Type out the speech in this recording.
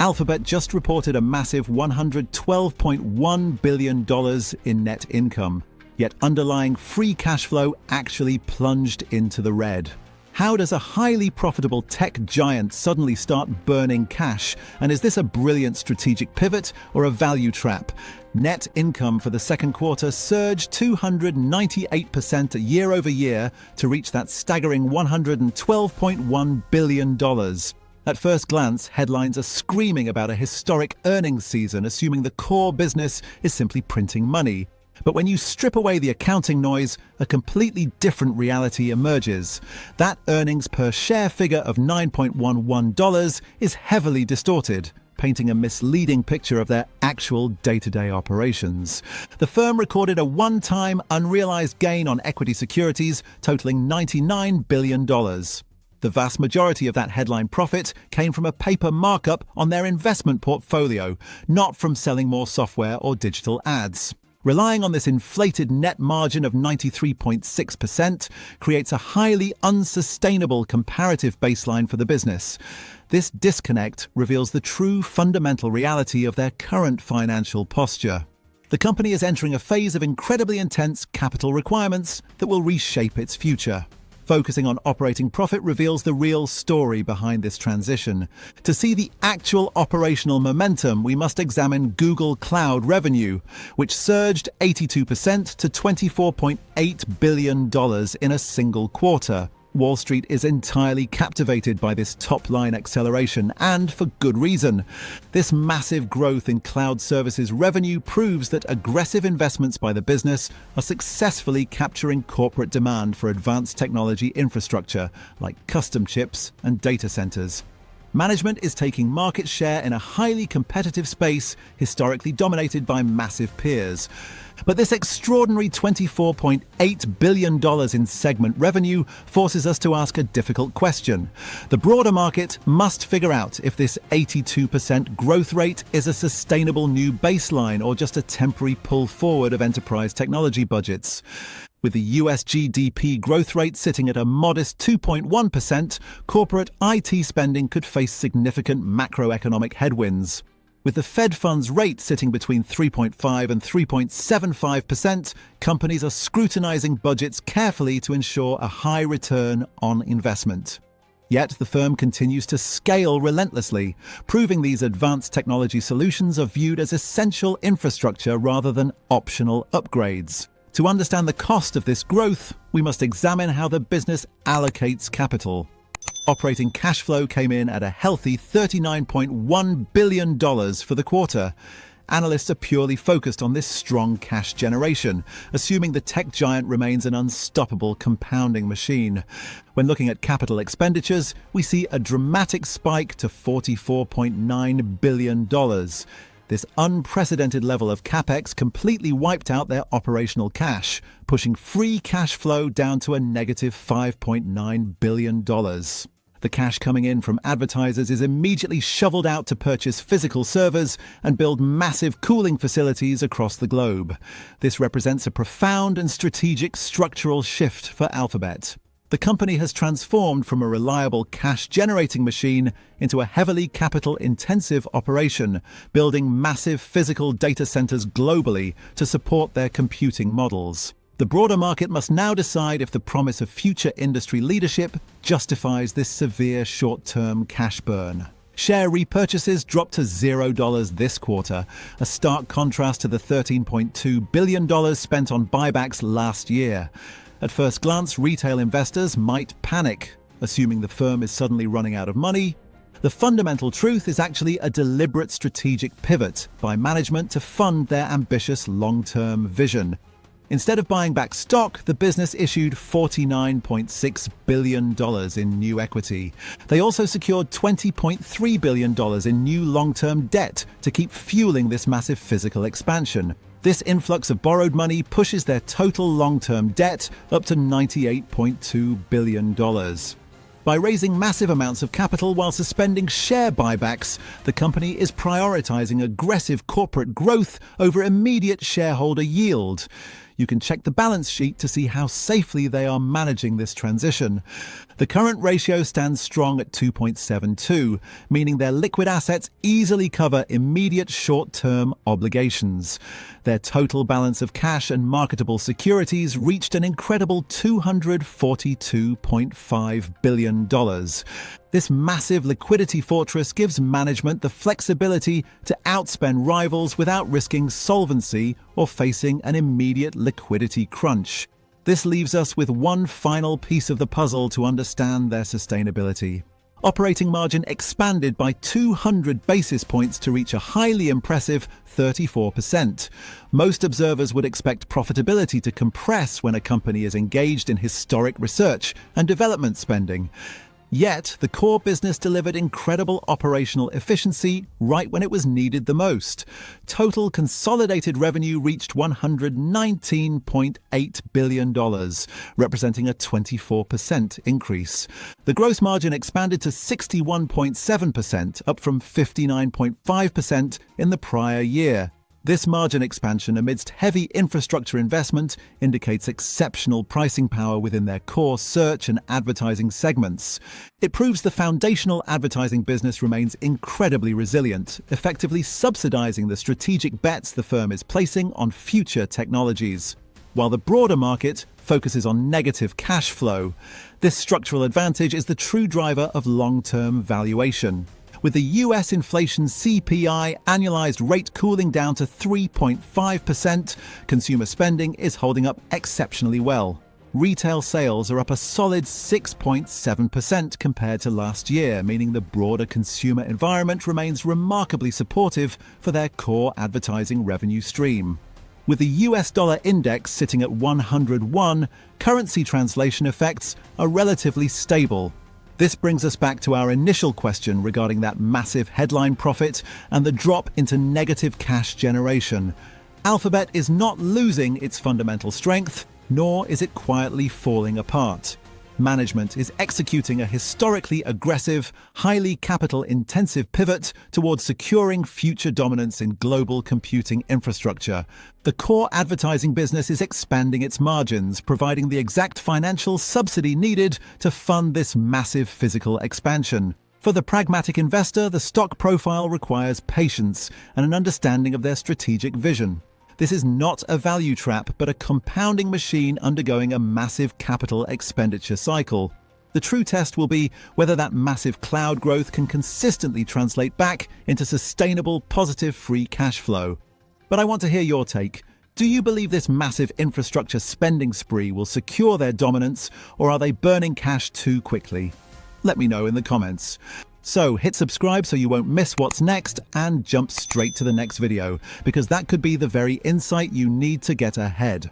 Alphabet just reported a massive $112.1 billion in net income, yet underlying free cash flow actually plunged into the red. How does a highly profitable tech giant suddenly start burning cash? And is this a brilliant strategic pivot or a value trap? Net income for the second quarter surged 298% year over year to reach that staggering $112.1 billion. At first glance, headlines are screaming about a historic earnings season, assuming the core business is simply printing money. But when you strip away the accounting noise, a completely different reality emerges. That earnings per share figure of $9.11 is heavily distorted, painting a misleading picture of their actual day-to-day operations. The firm recorded a one-time unrealized gain on equity securities totaling $99 billion. The vast majority of that headline profit came from a paper markup on their investment portfolio, not from selling more software or digital ads. Relying on this inflated net margin of 93.6% creates a highly unsustainable comparative baseline for the business. This disconnect reveals the true fundamental reality of their current financial posture. The company is entering a phase of incredibly intense capital requirements that will reshape its future. Focusing on operating profit reveals the real story behind this transition. To see the actual operational momentum, we must examine Google Cloud revenue, which surged 82% to $24.8 billion in a single quarter. Wall Street is entirely captivated by this top-line acceleration, and for good reason. This massive growth in cloud services revenue proves that aggressive investments by the business are successfully capturing corporate demand for advanced technology infrastructure, like custom chips and data centers. Management is taking market share in a highly competitive space historically dominated by massive peers. But this extraordinary $24.8 billion in segment revenue forces us to ask a difficult question. The broader market must figure out if this 82% growth rate is a sustainable new baseline or just a temporary pull forward of enterprise technology budgets. With the US GDP growth rate sitting at a modest 2.1%, corporate IT spending could face significant macroeconomic headwinds. With the Fed funds rate sitting between 3.5 and 3.75%, companies are scrutinizing budgets carefully to ensure a high return on investment. Yet the firm continues to scale relentlessly, proving these advanced technology solutions are viewed as essential infrastructure rather than optional upgrades. To understand the cost of this growth, we must examine how the business allocates capital. Operating cash flow came in at a healthy $39.1 billion for the quarter. Analysts are purely focused on this strong cash generation, assuming the tech giant remains an unstoppable compounding machine. When looking at capital expenditures, we see a dramatic spike to $44.9 billion. This unprecedented level of CapEx completely wiped out their operational cash, pushing free cash flow down to a negative $5.9 billion. The cash coming in from advertisers is immediately shoveled out to purchase physical servers and build massive cooling facilities across the globe. This represents a profound and strategic structural shift for Alphabet. The company has transformed from a reliable cash-generating machine into a heavily capital-intensive operation, building massive physical data centers globally to support their computing models. The broader market must now decide if the promise of future industry leadership justifies this severe short-term cash burn. Share repurchases dropped to $0 this quarter, a stark contrast to the $13.2 billion spent on buybacks last year. At first glance, retail investors might panic, assuming the firm is suddenly running out of money. The fundamental truth is actually a deliberate strategic pivot by management to fund their ambitious long-term vision. Instead of buying back stock, the business issued $49.6 billion in new equity. They also secured $20.3 billion in new long-term debt to keep fueling this massive physical expansion. This influx of borrowed money pushes their total long-term debt up to $98.2 billion. By raising massive amounts of capital while suspending share buybacks, the company is prioritizing aggressive corporate growth over immediate shareholder yield. You can check the balance sheet to see how safely they are managing this transition. The current ratio stands strong at 2.72, meaning their liquid assets easily cover immediate short-term obligations. Their total balance of cash and marketable securities reached an incredible $242.5 billion. This massive liquidity fortress gives management the flexibility to outspend rivals without risking solvency or facing an immediate liquidity crunch. This leaves us with one final piece of the puzzle to understand their sustainability. Operating margin expanded by 200 basis points to reach a highly impressive 34%. Most observers would expect profitability to compress when a company is engaged in historic research and development spending. Yet, the core business delivered incredible operational efficiency right when it was needed the most. Total consolidated revenue reached $119.8 billion, representing a 24% increase. The gross margin expanded to 61.7%, up from 59.5% in the prior year. This margin expansion amidst heavy infrastructure investment indicates exceptional pricing power within their core search and advertising segments. It proves the foundational advertising business remains incredibly resilient, effectively subsidizing the strategic bets the firm is placing on future technologies. While the broader market focuses on negative cash flow, this structural advantage is the true driver of long-term valuation. With the US inflation CPI annualized rate cooling down to 3.5%, consumer spending is holding up exceptionally well. Retail sales are up a solid 6.7% compared to last year, meaning the broader consumer environment remains remarkably supportive for their core advertising revenue stream. With the US dollar index sitting at 101, currency translation effects are relatively stable. This brings us back to our initial question regarding that massive headline profit and the drop into negative cash generation. Alphabet is not losing its fundamental strength, nor is it quietly falling apart. Management is executing a historically aggressive, highly capital-intensive pivot towards securing future dominance in global computing infrastructure. The core advertising business is expanding its margins, providing the exact financial subsidy needed to fund this massive physical expansion. For the pragmatic investor, the stock profile requires patience and an understanding of their strategic vision. This is not a value trap, but a compounding machine undergoing a massive capital expenditure cycle. The true test will be whether that massive cloud growth can consistently translate back into sustainable, positive free cash flow. But I want to hear your take. Do you believe this massive infrastructure spending spree will secure their dominance, or are they burning cash too quickly? Let me know in the comments. So hit subscribe so you won't miss what's next, and jump straight to the next video, because that could be the very insight you need to get ahead.